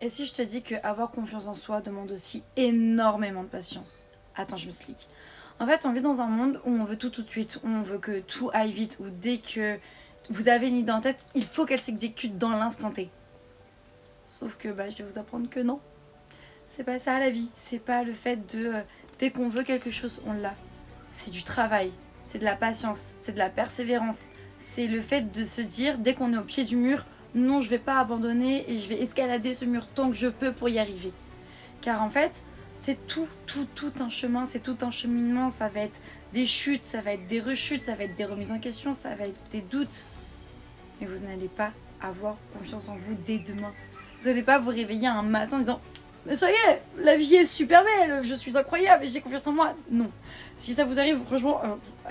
Et si je te dis que avoir confiance en soi demande aussi énormément de patience? Attends, je m'explique. En fait, on vit dans un monde où on veut tout de suite, où on veut que tout aille vite, où dès que vous avez une idée en tête, il faut qu'elle s'exécute dans l'instant T. Sauf que je vais vous apprendre que non. C'est pas ça la vie. C'est pas le fait de dès qu'on veut quelque chose, on l'a. C'est du travail, c'est de la patience, c'est de la persévérance. C'est le fait de se dire dès qu'on est au pied du mur, non, je vais pas abandonner et je vais escalader ce mur tant que je peux pour y arriver. Car en fait, c'est tout un chemin, c'est tout un cheminement. Ça va être des chutes, ça va être des rechutes, ça va être des remises en question, ça va être des doutes. Mais vous n'allez pas avoir confiance en vous dès demain. Vous n'allez pas vous réveiller un matin en disant mais ça y est, la vie est super belle, je suis incroyable, j'ai confiance en moi. Non. Si ça vous arrive, franchement,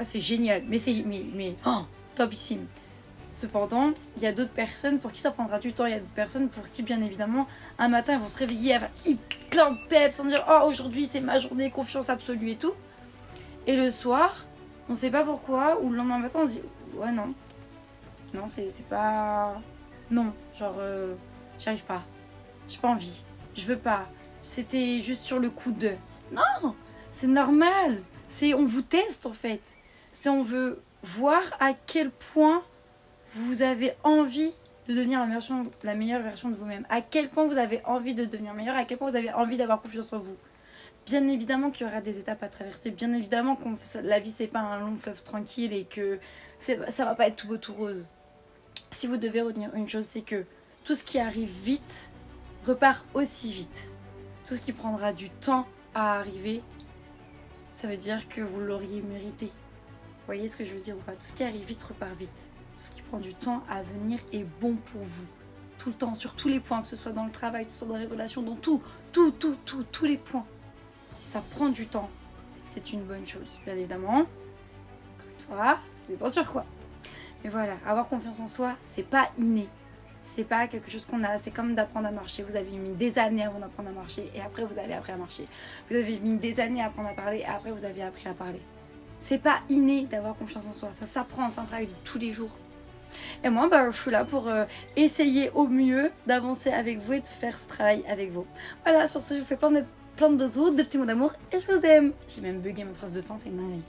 c'est génial. Mais c'est topissime. Cependant, il y a d'autres personnes pour qui ça prendra du temps. Il y a d'autres personnes pour qui, bien évidemment, un matin, ils vont se réveiller avec plein de peps, sans dire oh, aujourd'hui, c'est ma journée, confiance absolue et tout. Et le soir, on sait pas pourquoi, ou le lendemain matin, on se dit ouais, non. Non, c'est pas. Non, genre, j'y arrive pas. J'ai pas envie. Je veux pas. C'était juste sur le coup de. Non, c'est normal. On vous teste en fait. On veut voir à quel point vous avez envie de devenir la meilleure version de vous-même. À quel point vous avez envie de devenir meilleur. À quel point vous avez envie d'avoir confiance en vous. Bien évidemment qu'il y aura des étapes à traverser. Bien évidemment que la vie c'est pas un long fleuve tranquille et que ça va pas être tout beau tout rose. Si vous devez retenir une chose, c'est que tout ce qui arrive vite repart aussi vite. Tout ce qui prendra du temps à arriver, ça veut dire que vous l'auriez mérité. Vous voyez ce que je veux dire ou pas? Tout ce qui arrive vite repart vite. Tout ce qui prend du temps à venir est bon pour vous. Tout le temps, sur tous les points, que ce soit dans le travail, que ce soit dans les relations, dans tous les points. Si ça prend du temps, c'est une bonne chose. Bien évidemment, encore une fois, ça dépend sur quoi. Mais voilà, avoir confiance en soi, c'est pas inné. C'est pas quelque chose qu'on a, c'est comme d'apprendre à marcher. Vous avez mis des années avant d'apprendre à marcher et après vous avez appris à marcher. Vous avez mis des années à apprendre à parler et après vous avez appris à parler. C'est pas inné d'avoir confiance en soi, ça s'apprend, c'est un travail de tous les jours. Et moi, je suis là pour essayer au mieux d'avancer avec vous et de faire ce travail avec vous. Voilà, sur ce, je vous fais plein de bisous, de petits mots d'amour et je vous aime. J'ai même bugué ma phrase de fin, c'est une dinguerie.